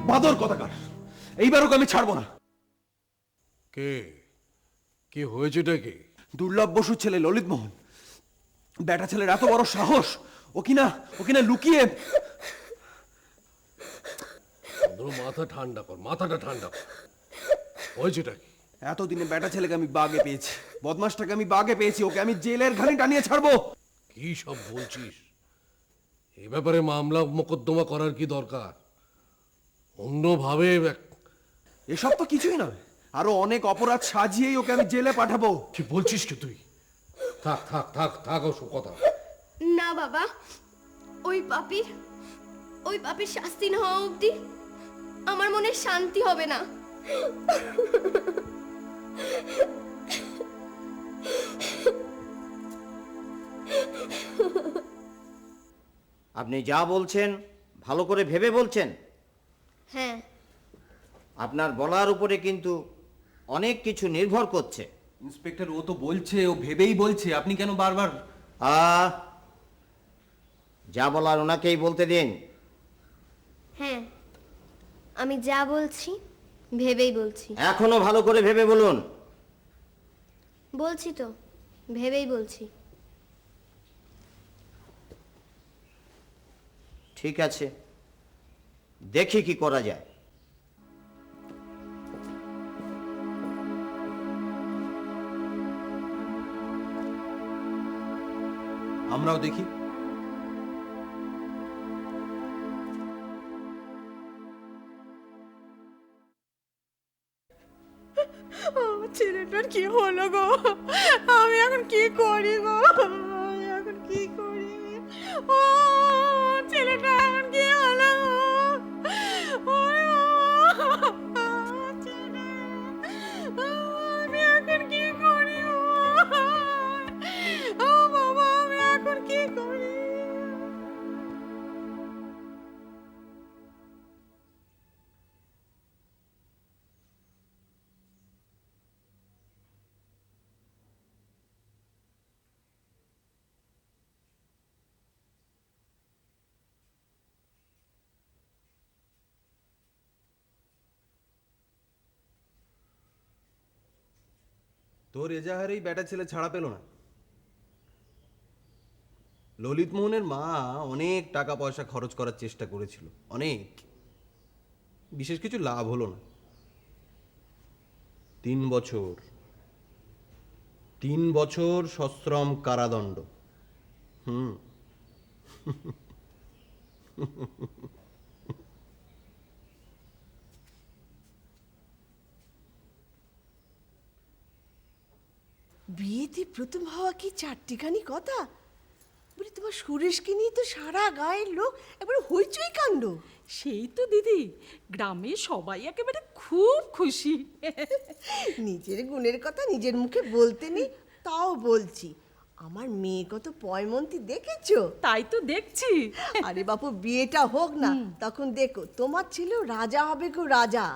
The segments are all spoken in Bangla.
বাদর কথাকার, এইবারও আমি ছাড়বো না। কে কে হয়েছেটা কি? দুর্লভ বসুর ছেলে ললিত মোহন। বেটা ছেলের এত বড় সাহস, ও কিনা লুকিয়ে। মাথা ঠান্ডা কর, মাথাটা ঠান্ডা কর। হয়েছেটা কি? এতদিনে বেটা ছেলেকে আমি বাগে পেয়েছি, বদমাসটাকে আমি বাগে পেয়েছি, ওকে আমি জেলের ঘানি টানিয়ে ছাড়বো। কি সব বলছিস? এই ব্যাপারে মামলা মোকদ্দমা করার কি দরকার? অন্যভাবে এসব তো কিছুই নয়, আরো অনেক অপরাধ সাজিয়েই ওকে আমি জেলে পাঠাবো। কি বলছিস কি তুই? থাক থাক থাক থাক ওসব কথা। না বাবা, ওই পাপির শাস্তি না হওয়া অবধি আমার মনে শান্তি হবে না। আপনি যা বলছেন ভালো করে ভেবে বলছেন? হ্যাঁ। আপনার বলার উপরে কিন্তু অনেক কিছু নির্ভর করছে। ইন্সপেক্টর, ও তো বলছে, ও ভেবেই বলছে, আপনি কেন বারবার? যা বলার ওনাকেই বলতে দিন। হ্যাঁ, আমি যা বলছি ভেবেই বলছি। এখনো ভালো করে ভেবে বলুন। বলছি তো, ভেবেই বলছি। ঠিক আছে, দেখি কি করা যায়। আমরাও দেখি। ছেলেটার কি হলো গো? আমি এখন কি করি গো? আমি এখন কি করি? ও ছেলেটা এখন কি হলো গো? আমি এখন কি করি? ও বাবা, আমি এখন কি করি? তোর এজাহারেই বেটা ছেলে ছাড়া পেল না। ললিত মোহনের মা অনেক টাকা পয়সা খরচ করার চেষ্টা করেছিল, অনেক, বিশেষ কিছু লাভ হলো না। 3 বছর সশ্রম কারাদণ্ড। বিয়েতে প্রথম হওয়া কি চারটিখানি কথা? বলি, তোমার সুরেশকে নিয়ে তো সারা গায়ের লোক একবারে হইচই কাণ্ড। সেই তো দিদি, গ্রামে সবাই একেবারে খুব খুশি। নিজের গুণের কথা নিজের মুখে বলতে নেই, তাও বলছি। আমার মেয়ে কত পয়মন্তি দেখেছো? তাই তো দেখছি। আরে বাপু, বিয়েটা হোক না, তখন দেখো তোমার ছেলেও রাজা হবে গো, রাজা।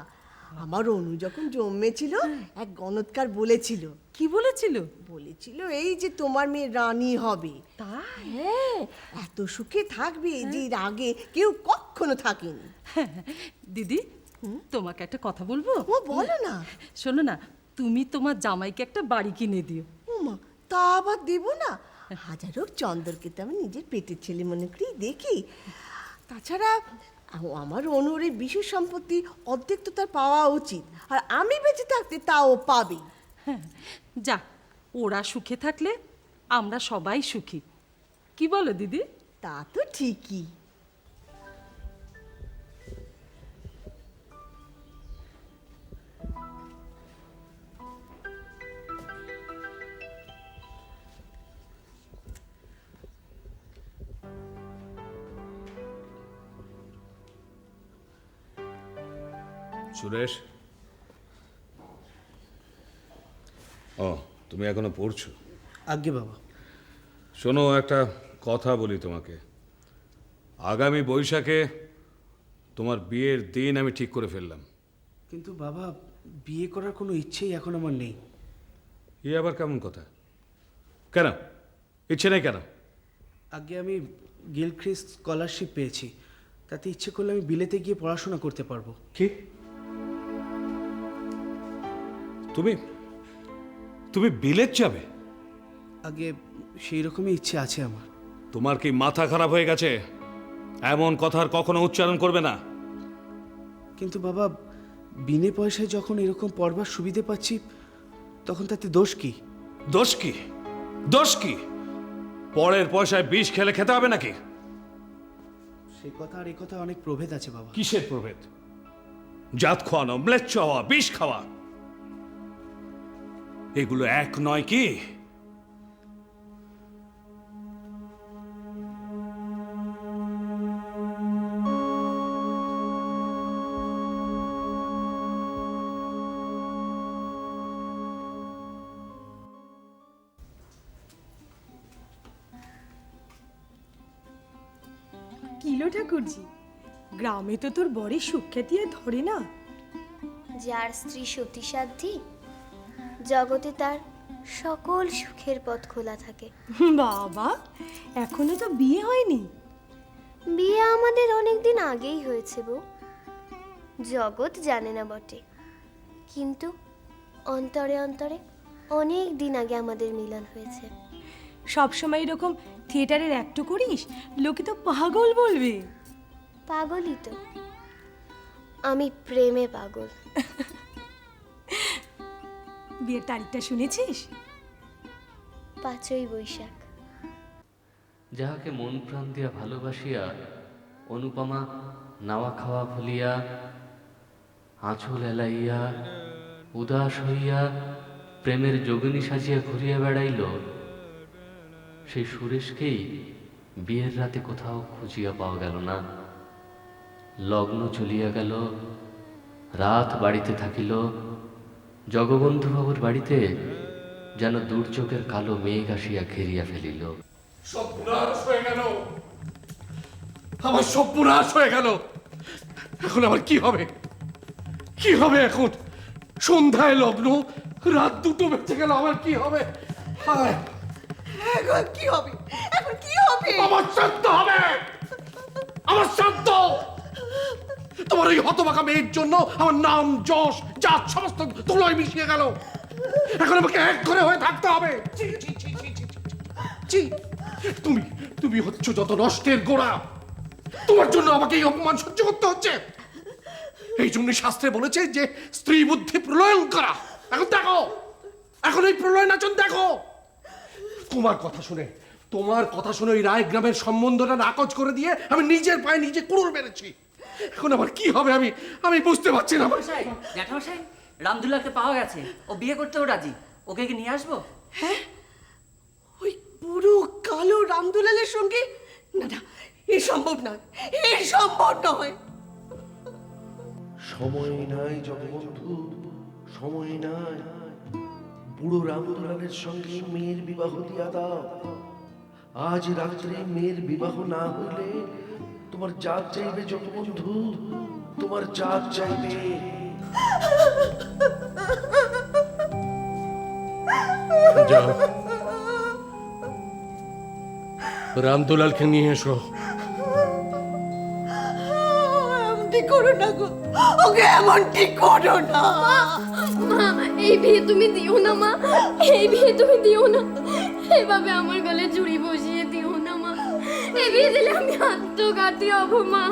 আমার অনু যখন জন্মেছিল, এক গণৎকার বলেছিল। কি বলেছিল? বলেছিল এই যে তোমার মেয়ে রানী হবে। তাই? হ্যাঁ, এত সুখে থাকবে যে এর আগে কেউ কখনো থাকেনি। দিদি, তোমাকে একটা কথা বলবো? ও বলো না। শোনো না, তুমি তোমার জামাইকে একটা বাড়ি কিনে দিও। ওমা, তা আবার দেব না? হাজার হোক চন্দরকে তো আমি নিজের পেটের ছেলে মনে করেই দেখি। তাছাড়া আমার অনুর এই বিশেষ সম্পত্তি অর্ধেক তো তার পাওয়া উচিত, আর আমি বেঁচে থাকতে তাও পাবে। যাক, ওরা সুখে থাকলে আমরা সবাই সুখী। কি বলো দিদি? তা তো ঠিকই। সুরেশ, ও তুমি এখনো পড়ছো? আজ্ঞে বাবা। শোনো, একটা কথা বলি তোমাকে। আগামী বৈশাখে তোমার বিয়ের দিন আমি ঠিক করে ফেললাম। কিন্তু বাবা, বিয়ে করার কোনো ইচ্ছেই এখন আমার নেই। এ আবার কেমন কথা? কেন ইচ্ছে নেই কেন? আগে আমি গিলক্রিস্ট স্কলারশিপ পেয়েছি, তাতে ইচ্ছে করলে আমি বিলেতে গিয়ে পড়াশোনা করতে পারবো। কি তুমি তুমি বিলেত যাবে? আগে সেই রকমই ইচ্ছে আছে আমার। তোমার কি মাথা খারাপ হয়ে গেছে? এমন কথা আর কখনো উচ্চারণ করবে না। কিন্তু বাবা, বিনে পয়সায় যখন এরকম পড়বার সুবিধে পাচ্ছি, তখন তাতে দোষ কি? দোষ কি? দোষ কি? পরের পয়সায় বিষ খেলে খেতে হবে নাকি? সে কথা আর এই কথা অনেক প্রভেদ আছে বাবা। কিসের প্রভেদ? জাত খাওয়ানো, ম্লেচ্ছ হওয়া, বিষ খাওয়া, এগুলো এক নয় কি? কিলো ঠাকুরজি, গ্রামে তো তোর বরের সুখ্যাতি আর ধরে না। যার স্ত্রী সতীসাধ্যী, জগতে তার সকল সুখের পথ খোলা থাকে। বাবা, এখনো তো বিয়ে হয়নি? বিয়ে আমাদের অনেক দিন আগেই হয়েছে বউ। জগৎ জানে না বটে, কিন্তু অন্তরে অন্তরে অনেক দিন আগে আমাদের মিলন হয়েছে। সবসময় এরকম থিয়েটারের অ্যাক্ট করিস, লোকে তো পাগল বলবে। পাগলই তো, আমি প্রেমে পাগল। বিয়ের তারিখটা শুনেছিস? 5ই বৈশাখ। যাহাকে মন প্রাণ দিয়া ভালোবাসিয়া অনুপমা নাওয়া খাওয়া ভুলিয়া আঁচল এলাইয়া উদাস হইয়া প্রেমের যোগিনী সাজিয়া ঘুরিয়া বেড়াইল, সেই সুরেশকেই বিয়ের রাতে কোথাও খুঁজিয়া পাওয়া গেল না। লগ্ন চলিয়া গেল, রাত বাড়িতে থাকিল। জগবন্ধুবাবুর বাড়িতে যেন দুর্যোগের কালো মেঘ আসিয়া ঘেরিয়া ফেলিল। সর্বনাশ হয়ে গেল, আমার সর্বনাশ হয়ে গেল। এখন আমার কি হবে? কি হবে এখন? সন্ধ্যায় লগ্ন, রাত 2টো বেজে গেল, আমার কি হবে? হায়, এখন কি হবে? এখন কি হবে? আমার শান্ত হবে, আমার শান্ত। তোমার এই হতবাকা মেয়ের জন্য আমার নাম, যশ, জাত সমস্ত ধুলোয় মিশিয়ে গেল। এখন আমাকে এক ঘরে হয়ে থাকতে হবে। ছি, ছি, ছি, ছি, ছি, ছি, ছি। তুমি তুমি হচ্ছ যত নষ্টের গোড়া। তোমার জন্য আমাকে এই অপমান সহ্য করতে হচ্ছে। এই জন্য শাস্ত্রে বলেছে যে স্ত্রী বুদ্ধি প্রলয়ন করা। এখন দেখো, এখন এই প্রলয় নাচন দেখো। তোমার কথা শুনে ওই রায় গ্রামের সম্বন্ধটা নাকচ করে দিয়ে আমি নিজের পায়ে নিজে কুড়ুল মেরেছি। এখন আবার কি হবে আমি বুঝতে পারছি না। জ্যাঠামশাই, রামদুল্লাহকে পাওয়া গেছে, ও বিয়ে করতেও রাজি। ওকে কি নিয়ে আসবো? হ্যাঁ, ওই পুরো কালো রামদুলালের সঙ্গে? না না, এ সম্ভব নয়, এ সম্ভব নয়। সময় নাই জগবন্ধু, সময় নাই। বুড়ো রামদুলালের সঙ্গে মেয়ের বিবাহ দিয়া দাও। আজ রাত্রে মেয়ের বিবাহ না হইলে তোমার জাত চাইবে জগবন্ধু, তোমার জাত চাইবে। যাও, রামদুলালকে নিয়ে এসো। এমনটি করো না গো, ওকে এমনটি করো না। মা, এই বিয়ে তুমি দিও না মা, এই বিয়ে তুমি দিও না। এভাবে আমার গলে চুড়ি বসিয়ে দিও না মা। এই বিয়ে দিলে আমি আত্মঘাতী হব মা।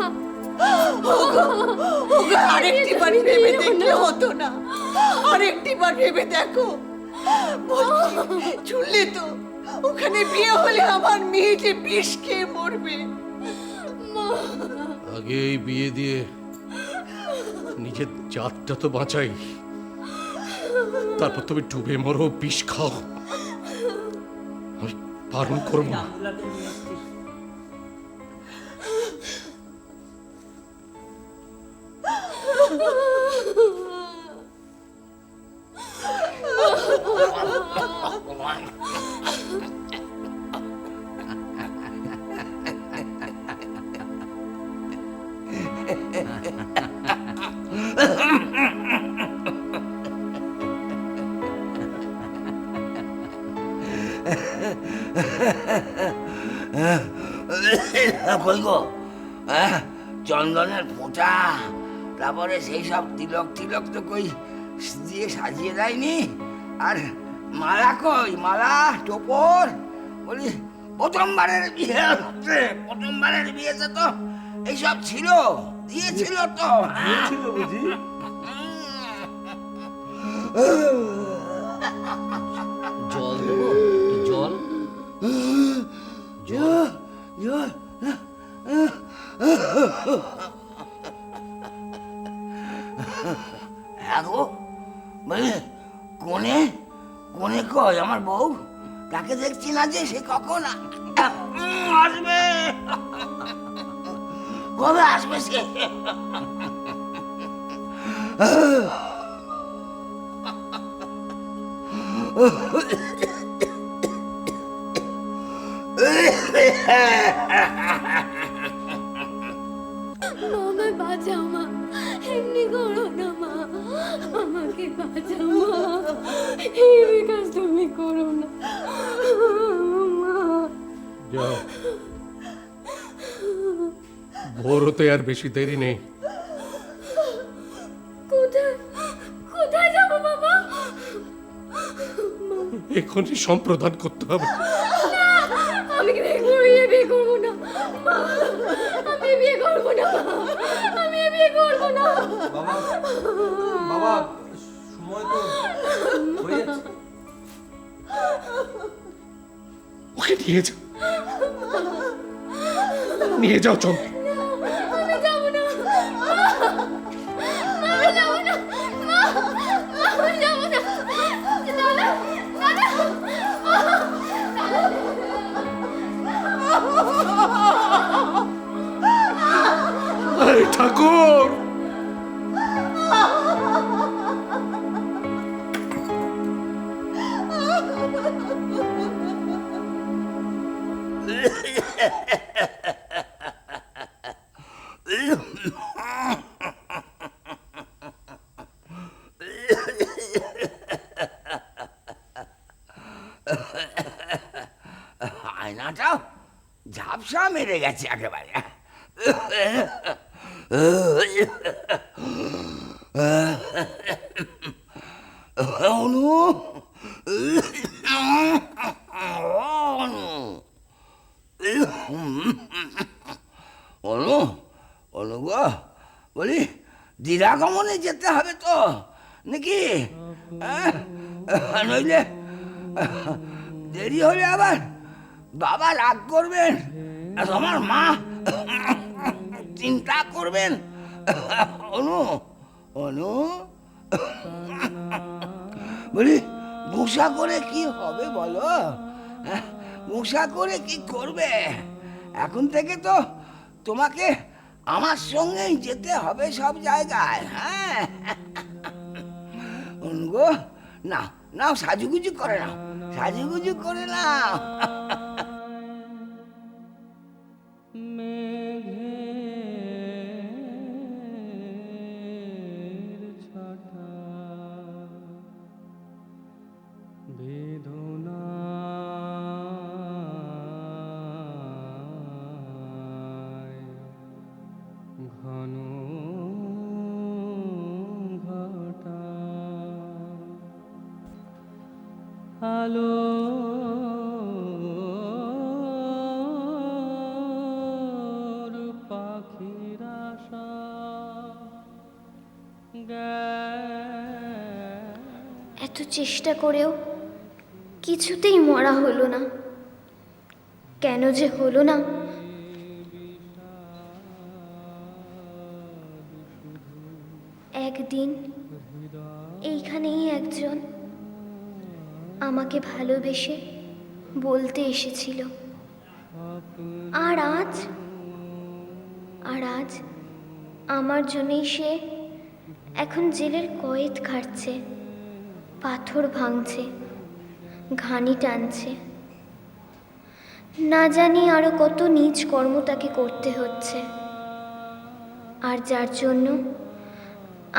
ওকে আরেকটি বার ভেবে দেখলে হতো না? আরেকটি বার ভেবে দেখো। বলছি, শুনলে তো, ওখানে বিয়ে হলে আমার মেয়ে যে বিষ খেয়ে মরবে। আগে এই বিয়ে দিয়ে নিজের জাতটা তো বাঁচাই, তারপর তুমি ডুবে মরো, বিষ খাও। আমি বারণ করবো না। রামদুল্লাহকে নিয়ে এসছিস? কই গো, চন্দনের ফোঁটা, তারপরে সেই সব তিলক টিলক তো কই দিয়ে সাজিয়ে দেয়নি। আর মালা কই, মালা টোপর, বলি প্রথমবারের বিয়েতে তো এইসব ছিল, দিয়েছিল তো। বুঝি জল দেবো? জল জল জল হ্যাঁ গো, বলে কোনে কোনে কই আমার বউ? তাকে দেখছি না যে, সে কখন আসবে, কবে আসবে সে? আমায় বাঁচাও মা, এমনি করো না মা, আমাকে বাঁচাও মা, এই কাজ তুমি করো না মা। যাও, ভোর হতে আর বেশি দেরি নেই। কোথায় কোথায় যাবো বাবা? এখনই সম্প্রদান করতে হবে। আমি বিয়ে করবো না মা, আমি বিয়ে করবো না, আমি বিয়ে করবো না। বাবা, সময় তো হয়ে যাচ্ছে। ওকে নিয়ে যাও, নিয়ে যাও চল। আমি যাবো না, আমি যাবো না, আমি যাবো না। দাদা, দাদা, আরে ঠাকুর, আয়নাটাও ঝাপসা মেরে গেছে একেবারে। অনু, অনু, অনু গো, বলি দিরাগমনে যেতে হবে তো নাকি? নইলে দেরি হলে আবার বাবা রাগ করবেন, আর আমার মা চিন্তা করবেন। অনু, অনু, বলি গুসা করে কি হবে বলো? গুসা করে কি করবে? এখন থেকে তো তোমাকে আমার সঙ্গেই যেতে হবে সব জায়গায়। হ্যাঁ, অনুগো, নাও নাও, সাজুগুজু করে নাও, সাজুগুজু করে নাও। এত চেষ্টা করেও কিছুতেই মরা হলো না। কেন যে হলো না? একদিন এইখানেই একজন আমাকে ভালোবেসে বলতে এসেছিল, আর আজ আমার জন্যই সে এখন জেলের কয়েদ খাটছে, পাথর ভাঙছে, ঘানি টানছে। না জানি আরো কত নীচ কর্ম তাকে করতে হচ্ছে, আর যার জন্য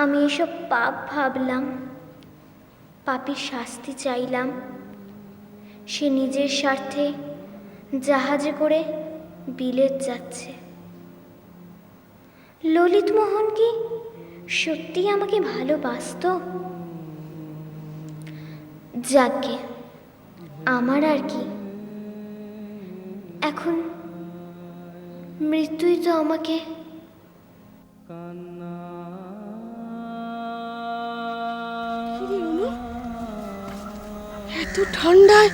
আমি এসব পাপ ভাবলাম, পাপীর শাস্তি চাইলাম। সে নিজের স্বার্থে জাহাজে করে বিলেত যাচ্ছে। ললিত মোহন কি সত্যি আমাকে ভালোবাসতো? যাকে আমার আর কি, এখন মৃত্যুই তো আমাকে। এত ঠান্ডায়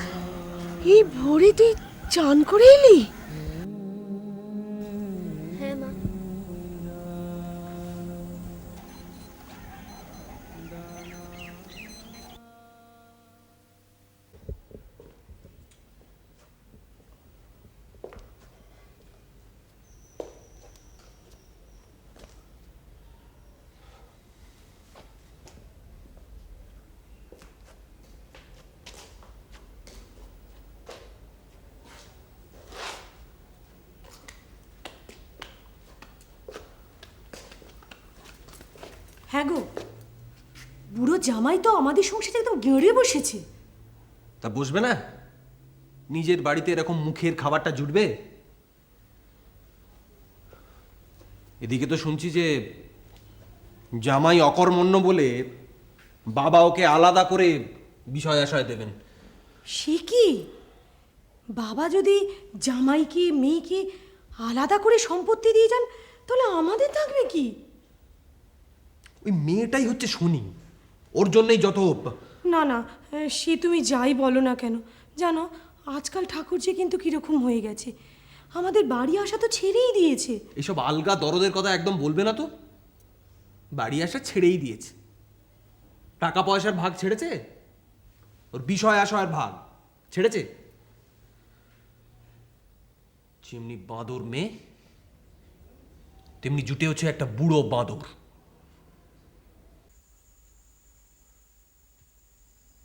এই ভোরে তুই চান করে এলি? হ্যাঁ মা। হ্যাঁ গো, বুড়ো জামাই তো আমাদের সংসারে একদম গেড়ে বসেছে। তা বসবে না? নিজের বাড়িতে এরকম মুখের খাবারটা জুটবে? এদিকে তো শুনছি যে জামাই অকর্মণ্য বলে বাবা ওকে আলাদা করে বিষয় আশয় দেবেন। সে কি? বাবা যদি জামাইকে মেয়েকে আলাদা করে সম্পত্তি দিয়ে যান, তাহলে আমাদের থাকবে কি? ওই মেয়েটাই হচ্ছে শনি, ওর জন্যই যত। না না, সে তুমি যাই বলো না কেন, জানো আজকাল ঠাকুরজি কিন্তু কিরকম হয়ে গেছে, আমাদের বাড়ি আসা তো ছেড়েই দিয়েছে। এসব আলগা দরদের কথা একদম বলবে না তো। বাড়ি আসা ছেড়েই দিয়েছে, টাকা পয়সার ভাগ ছেড়েছে, ওর বিষয় আশয়ের ভাগ ছেড়েছে। যেমনি বাঁদর মেয়ে তেমনি জুটে হচ্ছে একটা বুড়ো বাঁদর।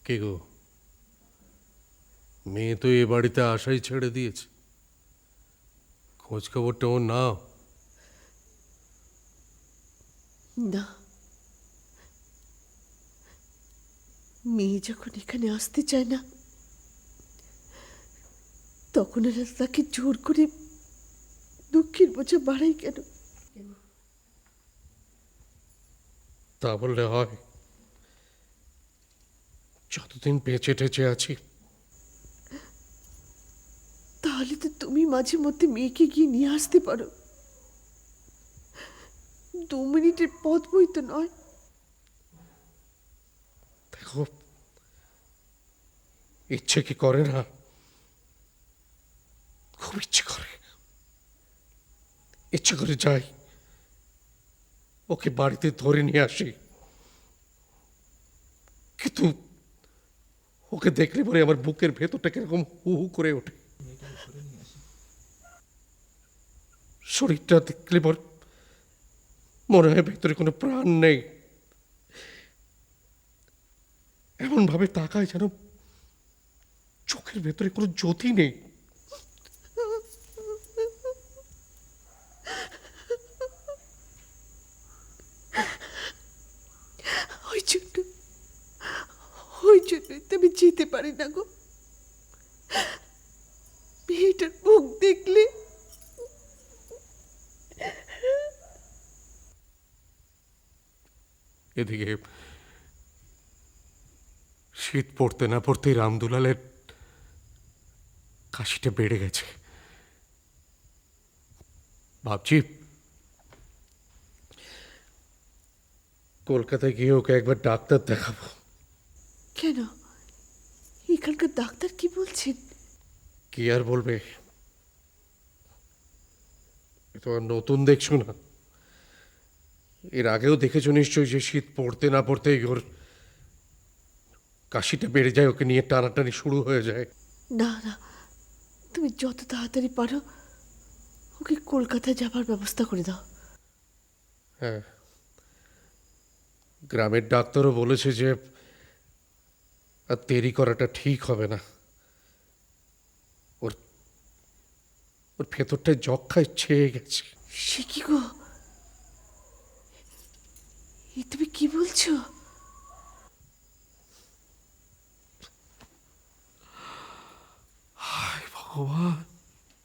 কে গো, মেয়ে তো এ বাড়িতে আসাই ছেড়ে দিয়েছে, খোঁজ খবরটা ওর নাও। না, মেয়ে যখন এখানে আসতে চায় না, তখন এরা তাকে জোর করে দুঃখের বোঝা বাড়াই কেন? তা বললে হয়? যতদিন বেঁচে টেচে আছি। তাহলে তো তুমি মাঝে মধ্যে মেয়েকে গিয়ে নিয়ে আসতে পারো। 2 মিনিটের পথ বই তো নয়। দেখো, ইচ্ছে কি করে না, খুব ইচ্ছে করে, ইচ্ছে করে যাই, ওকে বাড়িতে ধরে নিয়ে আসি। কিন্তু ওকে দেখলে পরে আমার বুকের ভেতরটা কিরকম হু হু করে ওঠে। শরীরটা দেখলে পরে মনে হয় ভেতরে কোনো প্রাণ নেই। এমন ভাবে তাকায় যেন চোখের ভেতরে কোনো জ্যোতি নেই। ওই জন্যই তো আমি যেতে পারি না গো। মেয়েটার মুখ দেখলে এদিকে শীত পড়তে না পড়তেই রামদুলালের কাশিটা বেড়ে গেছে। ভাবছি কলকাতায় গিয়ে ওকে একবার ডাক্তার দেখাবো। কেন? এখানকার ডাক্তার কি বলছেন? কি আর বলবে, তো আর নতুন দেখছো না, এর আগেও দেখেছো নিশ্চয়ই যে শীত পড়তে না পড়তেই ওর কাশিটা বেড়ে যায়, ওকে নিয়ে টানাটানি শুরু হয়ে যায়। না না, তুমি যত তাড়াতাড়ি পারো ওকে কলকাতায় যাবার ব্যবস্থা করে দাও। হ্যাঁ, গ্রামের ডাক্তারও বলেছে যে আর দেরি করাটা ঠিক হবে না, ওর ওর ভেতরটায় যক্ষায় ছেয়ে গেছে। সে কি গো, এ তুমি কি বলছো? হায় ভগবান,